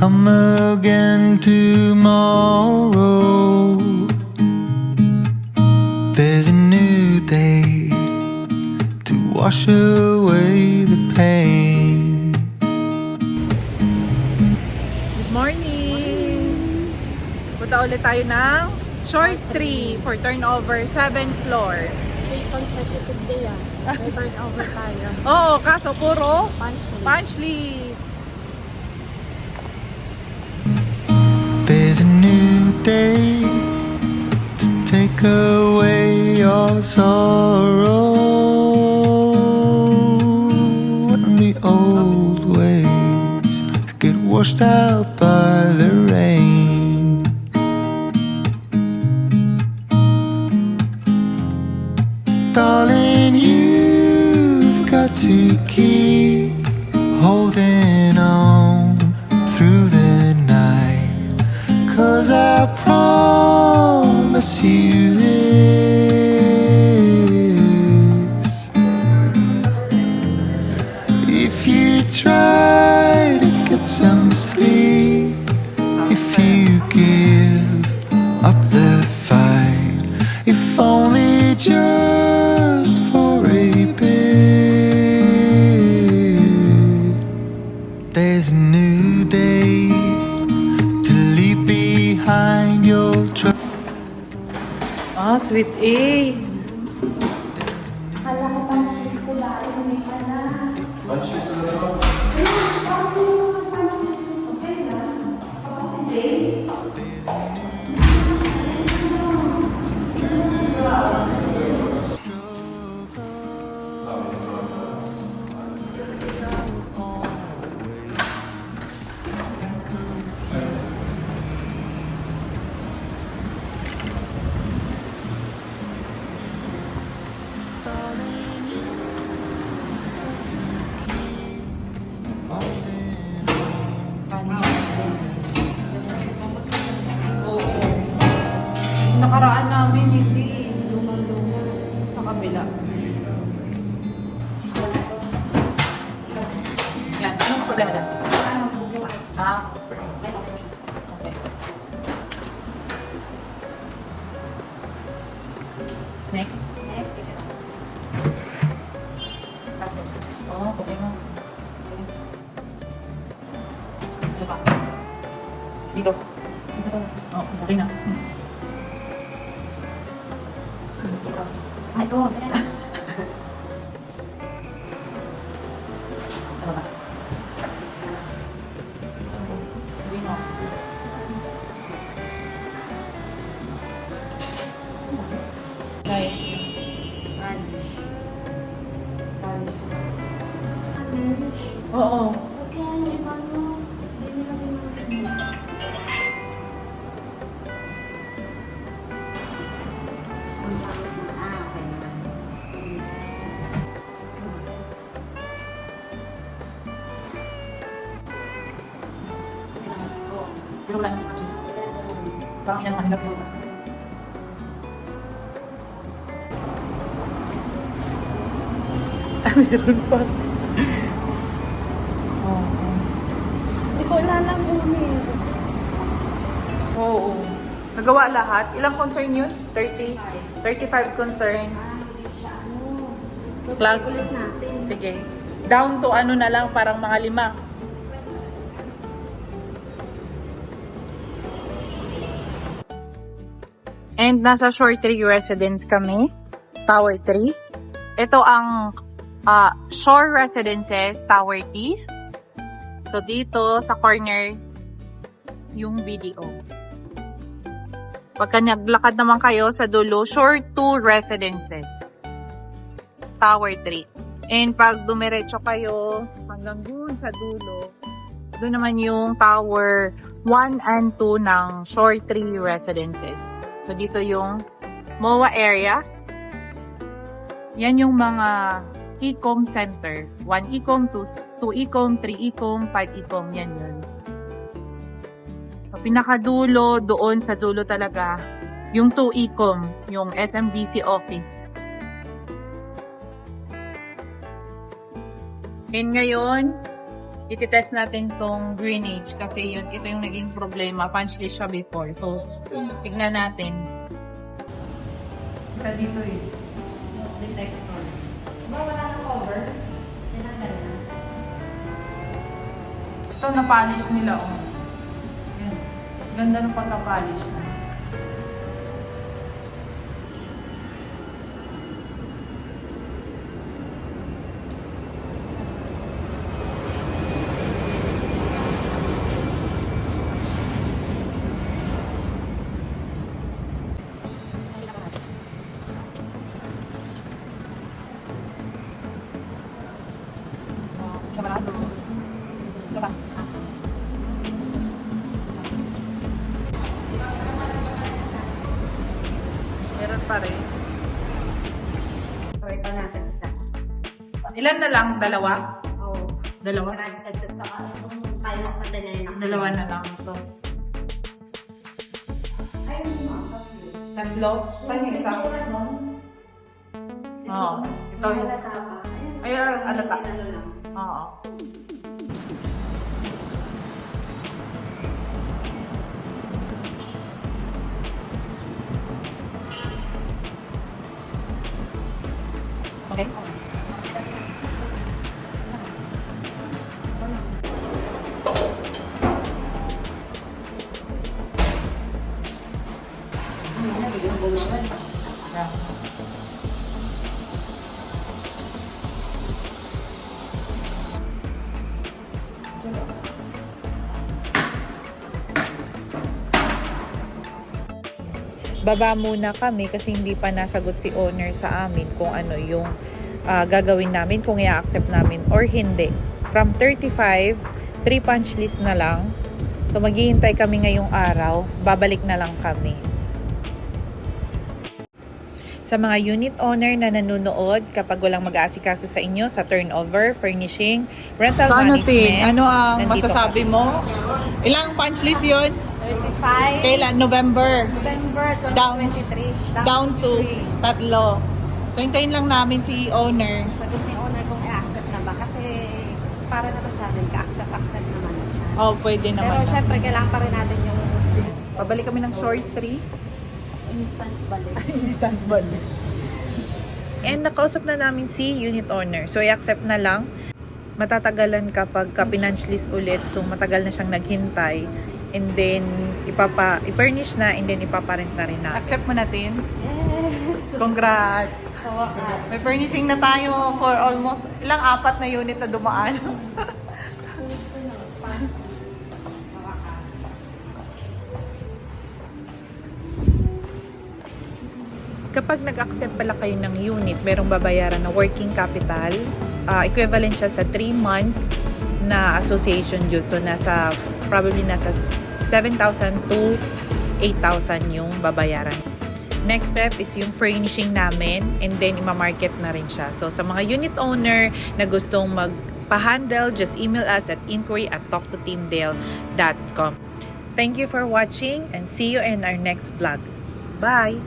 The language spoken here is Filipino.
come again tomorrow. There's a new day to wash away the pain. Good morning! Punta ulit tayo ng short 3 for turnover 7th floor. 3 consecutive day may turnover tayo. Oo, kaso puro Punch list. list. There's a new day to take away your sorrow, and the old ways get washed out by the rain. Darling, you've got to keep holding on through the night, 'cause I promise you this: if you try to get some sleep, if you give up the fight, if only just for a bit, there's a new day to leave behind your trouble. Ah, sweet A. Kala ko punch list ko dahil may ka na. Punch list ko na? Punch list ko. Okay na. Ako si Jay. Nakaraan namin hindi lumang-luma sa kabila. Yan, anong problema dyan? Ah, okay. Next. Next is ito. Oh, okay mo. Dito pa. Dito. Oh, okay na. Ay, go. Relax. Ano ba? Hindi mo. Guys. Oo. Okay, liman mo. Hindi nila liman. Pero wala nang scratches. Parang yan ang hanap mo. Meron pa. Hindi ko lalamunin. Oo. Nagawa lahat. Ilang concern yun? 30? 35 concern. Hindi siya ano. So, Plug. ulit natin. Sige. Down to ano na lang, parang mga 5. And nasa Shore 3 Residence kami. Tower 3. Ito ang Shore Residences, Tower T. So dito sa corner yung BDO. Pagka naglakad naman kayo sa dulo, Shore 2 Residences, Tower 3. And pag dumiretso kayo hanggang dun sa dulo, doon naman yung Tower 1 and 2 ng Shore 3 Residences. So dito yung MOA area. Yan yung mga Ecom Center. 1 Ecom, 2 Ecom, 3 Ecom, 5 Ecom. Yan yun. So, pinakadulo, doon sa dulo talaga, yung 2 Ecom, yung SMDC office. And ngayon, Ititest natin tong greenage kasi ito yung naging problema. Punch list siya before. So, tignan natin. Ito dito eh. Detector. Ba, wala na cover? Tinanggal na. Ito, na-polish nila, oh. Yan. Ganda ng pagka-polish na. Ito ba? Meron pa rin. So, ito natin isa. Ilan na lang? Dalawa? Oo. Dalawa? Ito sa pilot na din na. Dalawa na lang ito. Ayun mo. Tatlo? Saan yung isa? Oo. Ito yung... Ayun, alata. Oo. Okay. Yeah. Baba muna kami kasi hindi pa nasagot si owner sa amin kung ano yung gagawin namin, kung i-accept namin or hindi. From 35, 3 punch list na lang. So maghihintay kami ngayong araw, babalik na lang kami. Sa mga unit owner na nanonood, kapag walang mag-aasikaso sa inyo sa turnover, furnishing, rental management. Ano ang nandito masasabi mo? Ilang punch list yun? 35. Kailan? November. November Down. 2023. Down to 3. So, hintayin lang namin si owner. Sagot ni owner kung i-accept na ba. Kasi para naman sa atin, ka-accept naman na siya. Oh, pwede Pero naman. syempre, kailangan pa rin natin yung Pabalik kami ng short 3. instant balik. Instant balik. And nakausap na namin si unit owner. So, i-accept na lang. Matatagalan kapag pinunch list ulit. So, matagal na siyang naghintay. And then, i-furnish na and then ipaparent na rin natin. Accept mo natin. Yes. Congrats. Sa wakas. May furnishing na tayo for almost ilang 4 na unit na dumaan. Sunod-sunod. Sa wakas. Kapag nag-accept pala kayo ng unit, merong babayaran na working capital. Equivalent siya sa 3 months na association dues. So, probably nasa 7,000 to 8,000 yung babayaran. Next step is yung furnishing namin and then ima-market na rin siya. So, sa mga unit owner na gustong magpa-handle, just email us at inquiry@talktoteamdale.com. Thank you for watching and see you in our next vlog. Bye!